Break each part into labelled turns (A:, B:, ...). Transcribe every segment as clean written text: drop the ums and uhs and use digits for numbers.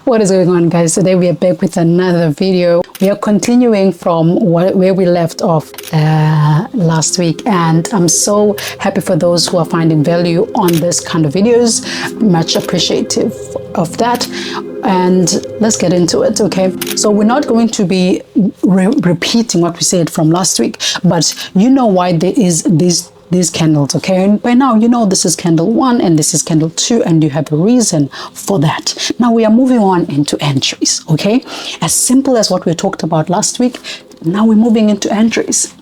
A: What is going on, guys? Today we are back with another video. We are continuing from where we left off last week, and I'm so happy for those who are finding value on this kind of videos. Much appreciative of that. And let's get into it, okay? So we're not going to be repeating what we said from last week, but you know why there is these candles, okay? And by now you know this is candle 1 and this is candle 2, and you have a reason for that. Now we are moving on into entries, okay? As simple as what we talked about last week, now we're moving into entries.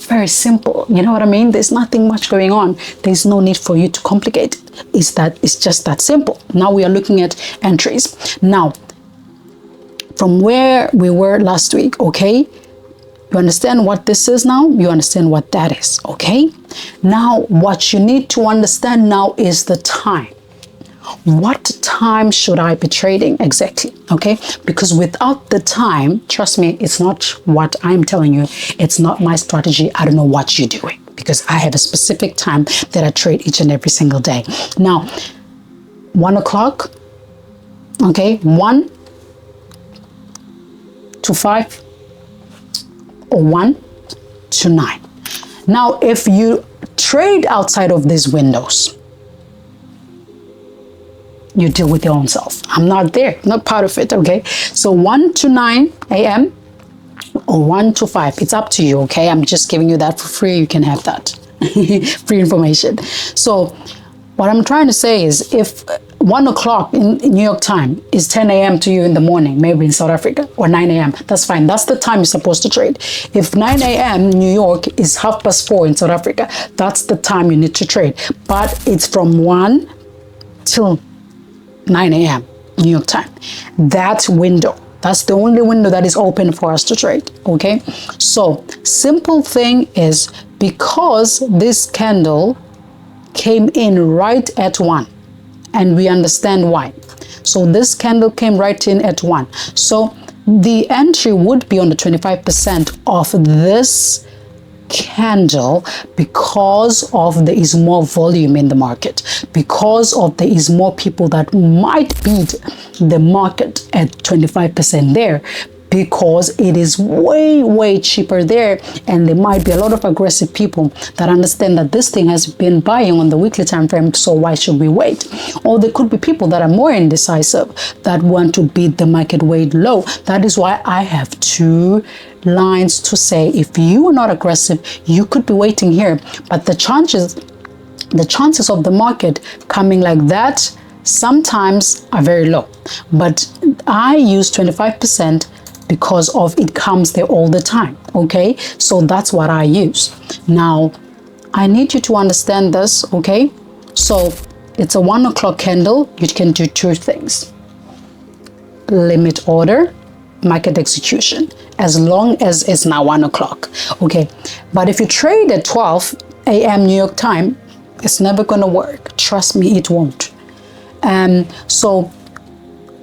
A: Very simple, you know what I mean? There's nothing much going on. There's no need for you to complicate it. It's just that simple. Now we are looking at entries. Now, from where we were last week, okay? You understand what this is now? You understand what that is, okay? Now, what you need to understand now is the time. What time should I be trading exactly, okay? Because without the time, trust me, it's not what I'm telling you. It's not my strategy. I don't know what you're doing, because I have a specific time that I trade each and every single day. Now, 1 o'clock, okay? 1 to 5. Or 1 to 9. Now, if you trade outside of these windows, you deal with your own self. I'm not there, not part of it, okay? So 1 to 9 a.m. or 1 to 5, it's up to you, okay? I'm just giving you that for free. You can have that free information. So what I'm trying to say is, if 1 o'clock in New York time is 10 a.m. to you in the morning, maybe in South Africa, or 9 a.m., that's fine. That's the time you're supposed to trade. If 9 a.m. New York is 4:30 in South Africa, that's the time you need to trade. But it's from 1 till 9 a.m. New York time. That window, that's the only window that is open for us to trade, okay? So, simple thing is, because this candle came in right at 1, and we understand why. So this candle came right in at 1. So the entry would be on the 25% of this candle, because of there is more volume in the market, because of there is more people that might beat the market at 25% there, because it is way cheaper there, and there might be a lot of aggressive people that understand that this thing has been buying on the weekly time frame, so why should we wait? Or there could be people that are more indecisive, that want to beat the market way low. That is why I have 2 lines to say, if you are not aggressive, you could be waiting here, but the chances of the market coming like that sometimes are very low. But I use 25% because of it comes there all the time, okay? So that's what I use. Now, I need you to understand this, okay? So it's a 1 o'clock candle. You can do 2 things: limit order, market execution, as long as it's now 1 o'clock, okay? But if you trade at 12 a.m. New York time, it's never gonna work. Trust me, it won't. So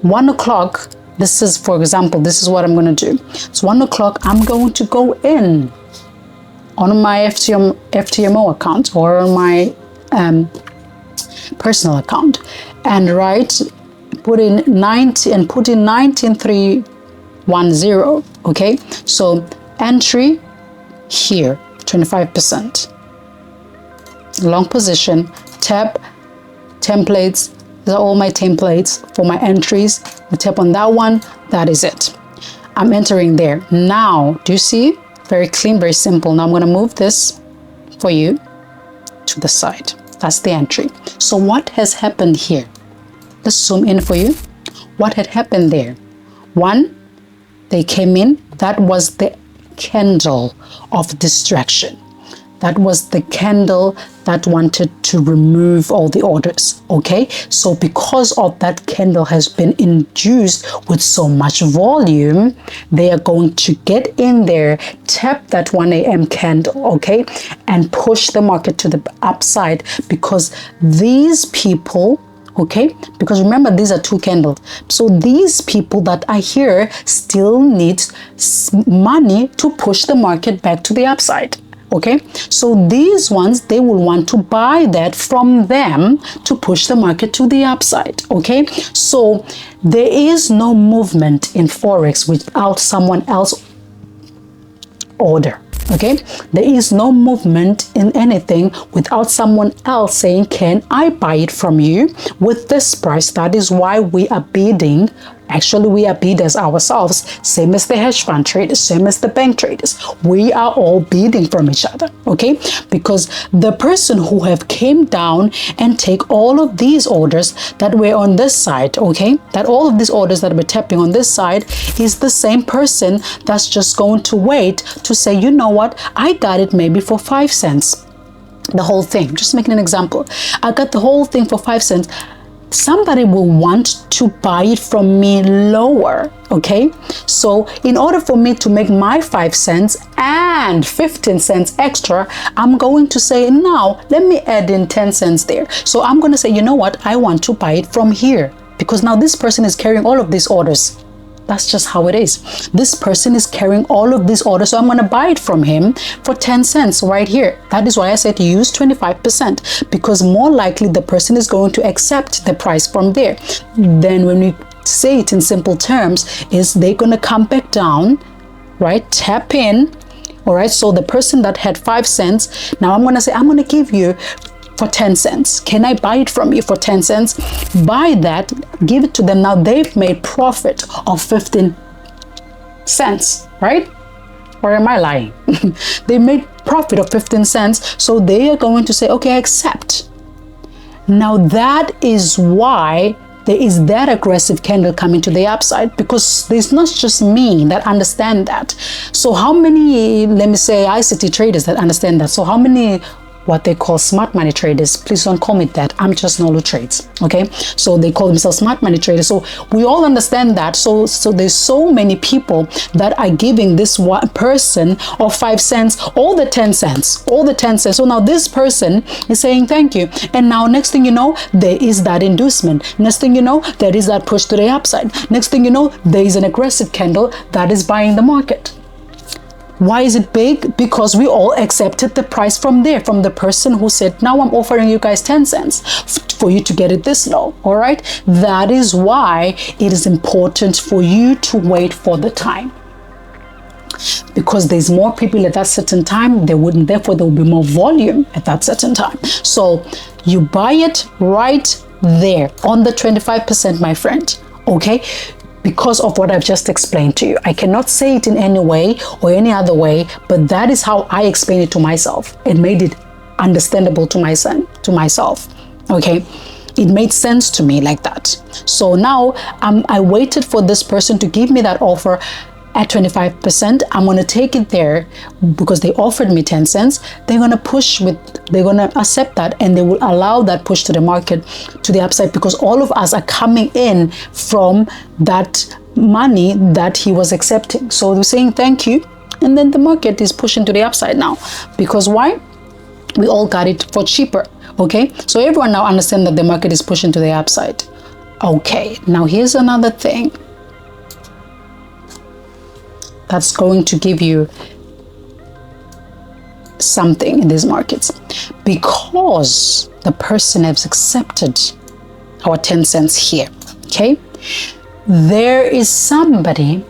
A: 1 o'clock, this is, for example, this is what I'm going to do. It's 1 o'clock. I'm going to go in on my FTMO account, or on my personal account, and put in 19310, okay? So entry here, 25%. Long position, tab, templates. These are all my templates for my entries. We tap on that one, that is it. I'm entering there. Now, do you see? Very clean, very simple. Now I'm gonna move this for you to the side. That's the entry. So what has happened here? Let's zoom in for you. What had happened there? 1, they came in. That was the candle of distraction. That was the candle that wanted to remove all the orders, okay? So because of that candle has been induced with so much volume, they are going to get in there, tap that 1 a.m. candle, okay? And push the market to the upside, because these people, okay? Because remember, these are 2 candles. So these people that are here still need money to push the market back to the upside. Okay, so these ones, they will want to buy that from them to push the market to the upside. Okay, so there is no movement in forex without someone else order. Okay, there is no movement in anything without someone else saying, can I buy it from you with this price? That is why we are bidding. Actually, we are bidders ourselves, same as the hedge fund traders, same as the bank traders. We are all bidding from each other, okay? Because the person who have came down and take all of these orders that were on this side, okay? That all of these orders that we're tapping on this side is the same person that's just going to wait to say, you know what? I got it maybe for 5 cents. The whole thing, just making an example. I got the whole thing for 5 cents. Somebody will want to buy it from me lower, okay? So in order for me to make my 5 cents and 15 cents extra, I'm going to say, now let me add in 10 cents there. So I'm going to say, you know what? I want to buy it from here because now this person is carrying all of these orders. That's just how it is. This person is carrying all of these orders, so I'm going to buy it from him for 10 cents right here. That is why I said use 25%, because more likely the person is going to accept the price from there. Then when we say it in simple terms, is they're going to come back down, right? Tap in, all right? So the person that had 5 cents, now I'm going to say, I'm going to give you for 10 cents. Can I buy it from you for 10 cents? Buy that, give it to them. Now they've made profit of 15 cents, right? Or am I lying? They made profit of 15 cents. So they are going to say, okay, I accept. Now that is why there is that aggressive candle coming to the upside, because there's not just me that understand that. So how many, let me say, ICT traders that understand that? So how many what they call smart money traders? Please don't call me that. I'm just Nolu Trades. Okay, so they call themselves smart money traders. So we all understand that. So there's so many people that are giving this one person of 5 cents all the 10 cents, all the 10 cents. So now this person is saying thank you, and now next thing you know, there is that inducement. Next thing you know, there is that push to the upside. Next thing you know, there is an aggressive candle that is buying the market. Why is it big? Because we all accepted the price from there, from the person who said, now I'm offering you guys 10 cents for you to get it this low. All right. That is why it is important for you to wait for the time. Because there's more people at that certain time, therefore there will be more volume at that certain time. So you buy it right there on the 25%, my friend. Okay. Because of what I've just explained to you. I cannot say it in any way or any other way, but that is how I explain it to myself. It made it understandable to myself. Okay, it made sense to me like that. So now I waited for this person to give me that offer at 25%. I'm going to take it there because they offered me 10 cents. They're going to accept that, and they will allow that push to the market to the upside, because all of us are coming in from that money that he was accepting. So they're saying thank you, and then the market is pushing to the upside now. Because why? We all got it for cheaper. Okay, so everyone now understands that the market is pushing to the upside. Okay, now here's another thing that's going to give you something in these markets. Because the person has accepted our 10 cents here, okay? There is somebody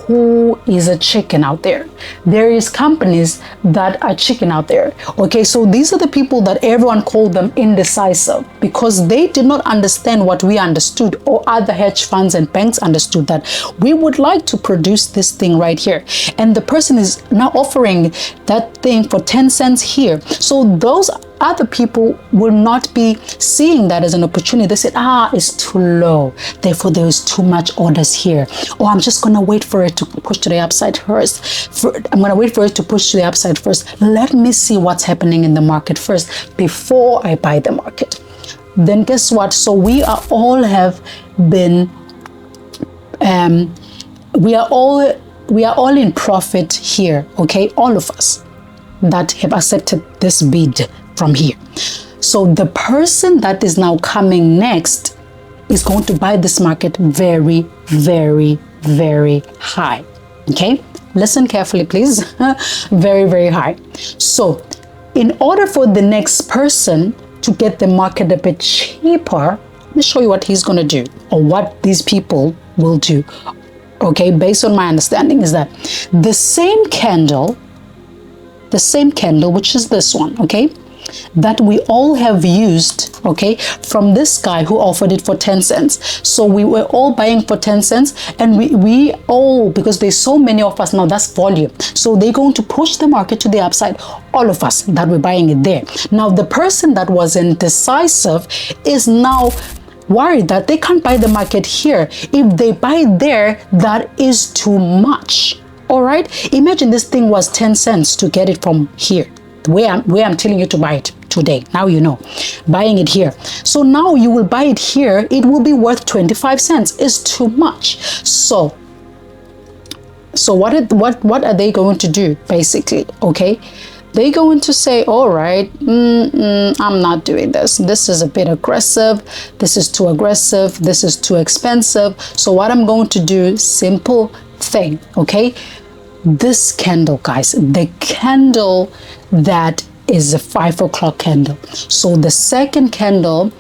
A: who is a chicken out there. There is companies that are chicken out there. Okay, so these are the people that everyone called them indecisive, because they did not understand what we understood, or other hedge funds and banks understood, that we would like to produce this thing right here. And the person is now offering that thing for 10 cents here. So those other people will not be seeing that as an opportunity. They said, it's too low, therefore there is too much orders here, or I'm just going to wait for it to push to the upside first. I'm going to wait for it to push to the upside first. Let me see what's happening in the market first before I buy the market. Then guess what? So we are all have been we are all in profit here. Okay, all of us that have accepted this bid from here. So the person that is now coming next is going to buy this market very, very, very high. Okay, listen carefully, please. Very, very high. So in order for the next person to get the market a bit cheaper, let me show you what he's going to do, or what these people will do. Okay, based on my understanding is that the same candle, which is this one, okay, that we all have used, okay, from this guy who offered it for 10 cents. So we were all buying for 10 cents, and we all, because there's so many of us now, that's volume. So they're going to push the market to the upside, all of us that we're buying it there. Now, the person that was indecisive is now worried that they can't buy the market here. If they buy there, that is too much. All right, imagine this thing was 10 cents to get it from here, where I'm telling you to buy it today. Now you know, buying it here. So now you will buy it here, it will be worth 25 cents. It's too much. So what are they going to do basically? Okay, they're going to say, all right, I'm not doing this. This is a bit aggressive. This is too aggressive. This is too expensive. So what I'm going to do, simple thing, okay? This candle, guys, the candle that is a 5 o'clock candle. So the second candle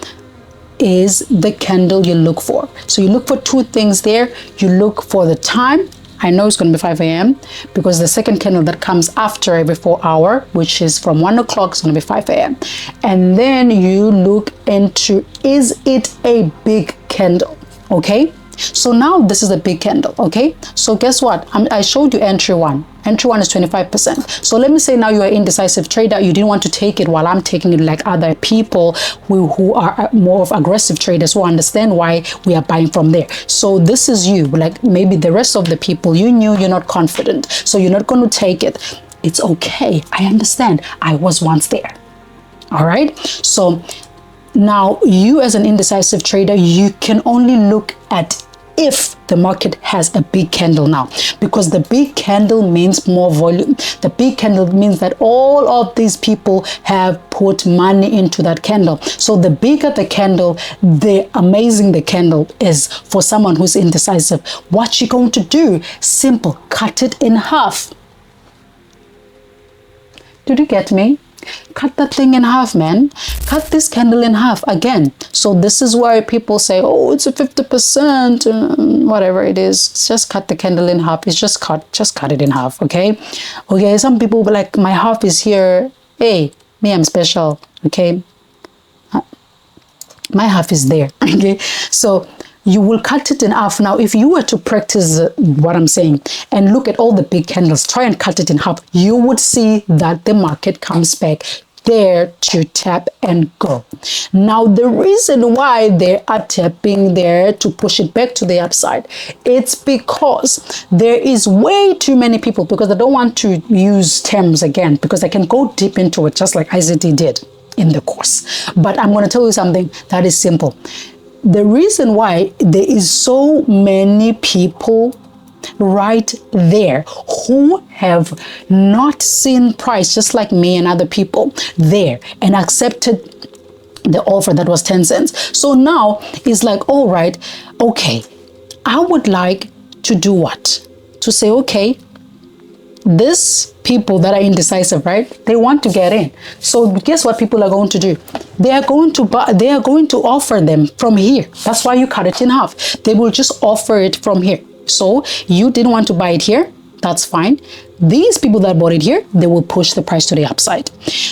A: is the candle you look for. So you look for two things there. You look for the time. I know it's going to be 5 a.m. because the second candle that comes after every 4 hours, which is from 1 o'clock, is going to be 5 a.m. And then you look into, is it a big candle? Okay. So now this is a big candle. Okay. So guess what? I showed you entry one. Entry one is 25%. So let me say now you are indecisive trader. You didn't want to take it while I'm taking it, like other people who are more of aggressive traders who understand why we are buying from there. So this is you, like maybe the rest of the people, you knew you're not confident. So you're not going to take it. It's okay. I understand. I was once there. All right. So now you as an indecisive trader, you can only look at if the market has a big candle now, because the big candle means more volume. The big candle means that all of these people have put money into that candle. So the bigger the candle, the amazing the candle is for someone who's indecisive. What you're going to do, simple, cut it in half. Did you get me? Cut that thing in half, man. Cut this candle in half again. So this is why people say, oh, it's a 50%, whatever it is. Just cut the candle in half. It's just cut it in half. Okay. Some people be like, my half is here. Hey, me, I'm special. Okay. My half is there. Okay. So you will cut it in half. Now, if you were to practice what I'm saying and look at all the big candles, try and cut it in half, you would see that the market comes back there to tap and go. Now, the reason why they are tapping there to push it back to the upside, it's because there is way too many people, because I don't want to use terms again, because I can go deep into it just like ICT did in the course. But I'm going to tell you something that is simple. The reason why there is so many people right there who have not seen price, just like me and other people there, and accepted the offer that was 10 cents. So now it's like, all right, okay, I would like to do what? To say, okay, these people that are indecisive, right? They want to get in. So guess what people are going to do? They are going to buy, they are going to offer them from here. That's why you cut it in half. They will just offer it from here. So you didn't want to buy it here. That's fine. These people that bought it here, they will push the price to the upside,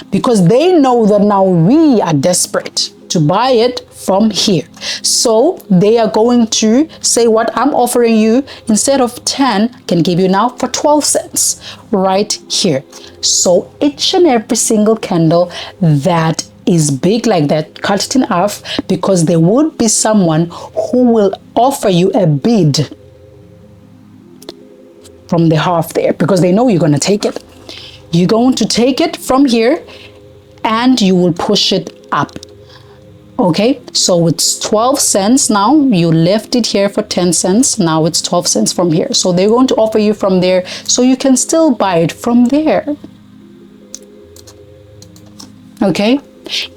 A: because they know that now we are desperate to buy it from here. So they are going to say, what I'm offering you instead of 10 can give you now for 12 cents right here. So each and every single candle that is big like that, cut it in half, because there would be someone who will offer you a bid from the half there, because they know you're going to take it. You're going to take it from here and you will push it up. Okay, so it's 12 cents now. You left it here for 10 cents. Now it's 12 cents from here. So they're going to offer you from there, so you can still buy it from there. Okay,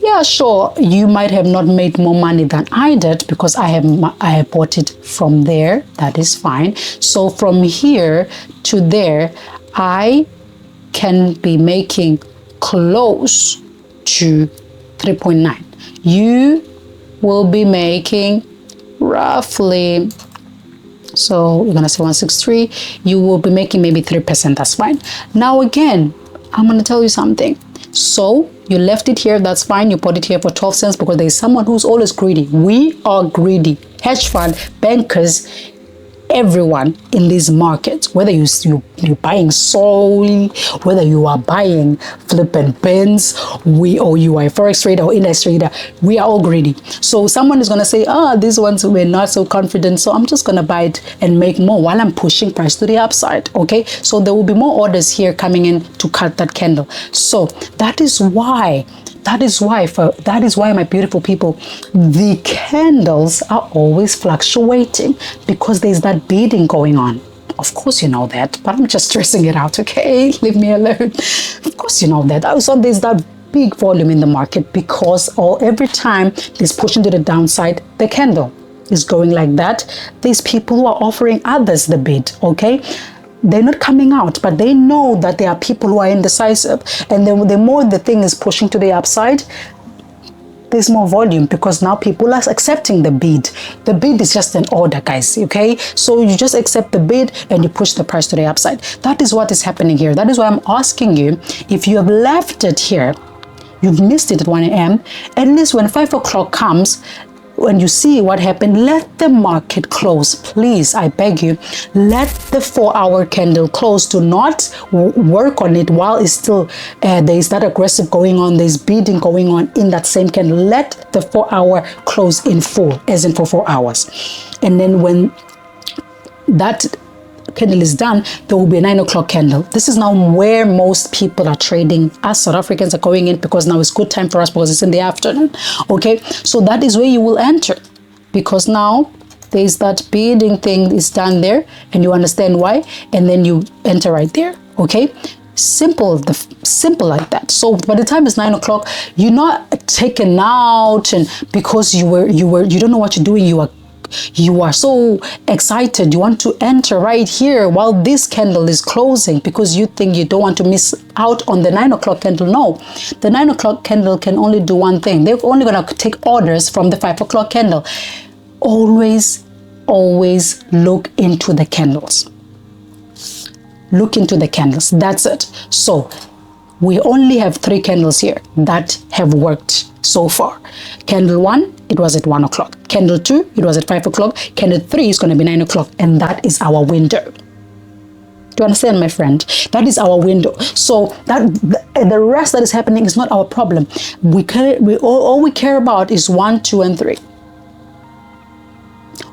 A: Yeah, sure, you might have not made more money than I did because I have bought it from there. That is fine. So from here to there, I can be making close to 3.9. You will be making roughly, so you're gonna say 163, you will be making maybe 3%. That's fine. Now again, I'm gonna tell you something. So you left it here, that's fine. You put it here for 12 cents because there is someone who's always greedy. We are greedy. Hedge fund, bankers, everyone in these markets, whether you're buying soil, whether you are buying flipping bins, or you are a forex trader or index trader, we are all greedy. So someone is going to say, these ones were not so confident, so I'm just going to buy it and make more while I'm pushing price to the upside. Okay, so there will be more orders here coming in to cut that candle. So that is why, my beautiful people, the candles are always fluctuating because there's that bidding going on. Of course you know that, but I'm just stressing it out, okay? Leave me alone. Of course you know that. Also, there's that big volume in the market because every time there's pushing to the downside, the candle is going like that. There's people who are offering others the bid, okay? They're not coming out, but they know that there are people who are indecisive. And the more the thing is pushing to the upside, there's more volume because now people are accepting the bid. The bid is just an order, guys, okay? So you just accept the bid and you push the price to the upside. That is what is happening here. That is why I'm asking you, if you have left it here, you've missed it at 1 a.m., at least when 5 o'clock comes, when you see what happened, let the market close. Please, I beg you, let the 4-hour candle close. Do not work on it while it's still, there's that aggressive going on, there's bidding going on in that same candle. Let the 4-hour close in full, as in for 4 hours. And then when that candle is done, there will be a 9 o'clock candle. This is now where most people are trading. Us South Africans are going in because now it's good time for us because it's in the afternoon. Okay, so that is where you will enter because now there's that bidding thing is done there and you understand why, and then you enter right there. Okay, simple like that. So by the time it's 9 o'clock, you're not taken out, and because you don't know what you're doing, you are so excited, you want to enter right here while this candle is closing because you think you don't want to miss out on the 9 o'clock candle. No, the 9 o'clock candle can only do one thing. They're only going to take orders from the 5 o'clock candle. Always look into the candles. Look into the candles. That's it. So we only have 3 candles here that have worked so far. Candle 1, it was at 1 o'clock. Candle 2, it was at 5 o'clock. Candle 3 is going to be 9 o'clock. And that is our window. Do you understand, my friend? That is our window. So the rest that is happening is not our problem. All we care about is 1, 2, and 3.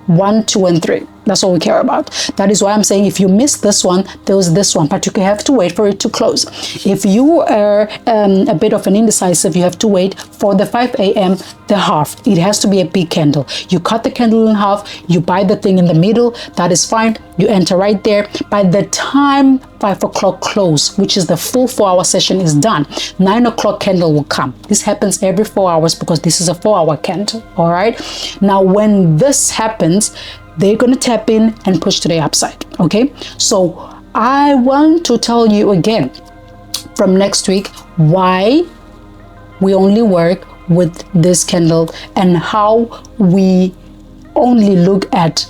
A: 1, 2, and 3. That's all we care about. That is why I'm saying if you miss this one, there was this one, but you have to wait for it to close. If you are a bit of an indecisive, you have to wait for the 5 a.m., the half. It has to be a big candle. You cut the candle in half, you buy the thing in the middle, that is fine. You enter right there. By the time 5 o'clock close, which is the full 4-hour session is done, 9 o'clock candle will come. This happens every 4 hours because this is a 4-hour candle. All right. Now, when this happens, they're going to tap in and push to the upside. Okay. So I want to tell you again from next week why we only work with this candle and how we only look at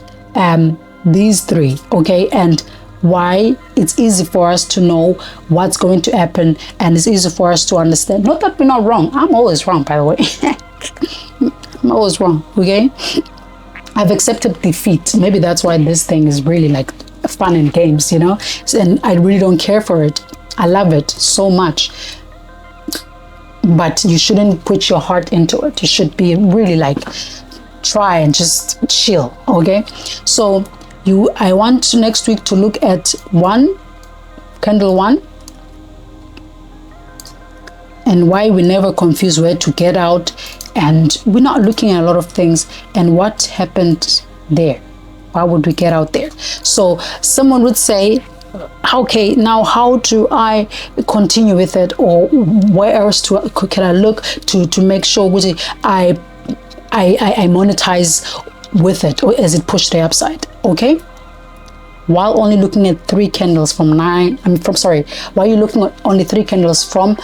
A: these 3. Okay. And why it's easy for us to know what's going to happen, and it's easy for us to understand. Not that we're not wrong. I'm always wrong, by the way. I'm always wrong. Okay. I've accepted defeat. Maybe that's why this thing is really like fun and games, you know, and I really don't care for it. I love it so much, but you shouldn't put your heart into it. You should be really like, try and just chill. Okay. So I want next week to look at candle 1, and why we never confuse where to get out, and we're not looking at a lot of things and what happened there. Why would we get out there? So someone would say, Okay, now how do I continue with it, or where else can I look to make sure I monetize with it, or is it pushed the upside? Okay, while only looking at 3 candles from 9, while you're looking at only 3 candles from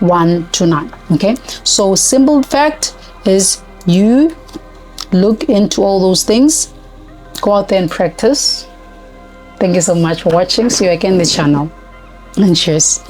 A: 1 to 9. Okay, so simple fact is you look into all those things, go out there and practice. Thank you so much for watching. See you again in the channel, and cheers.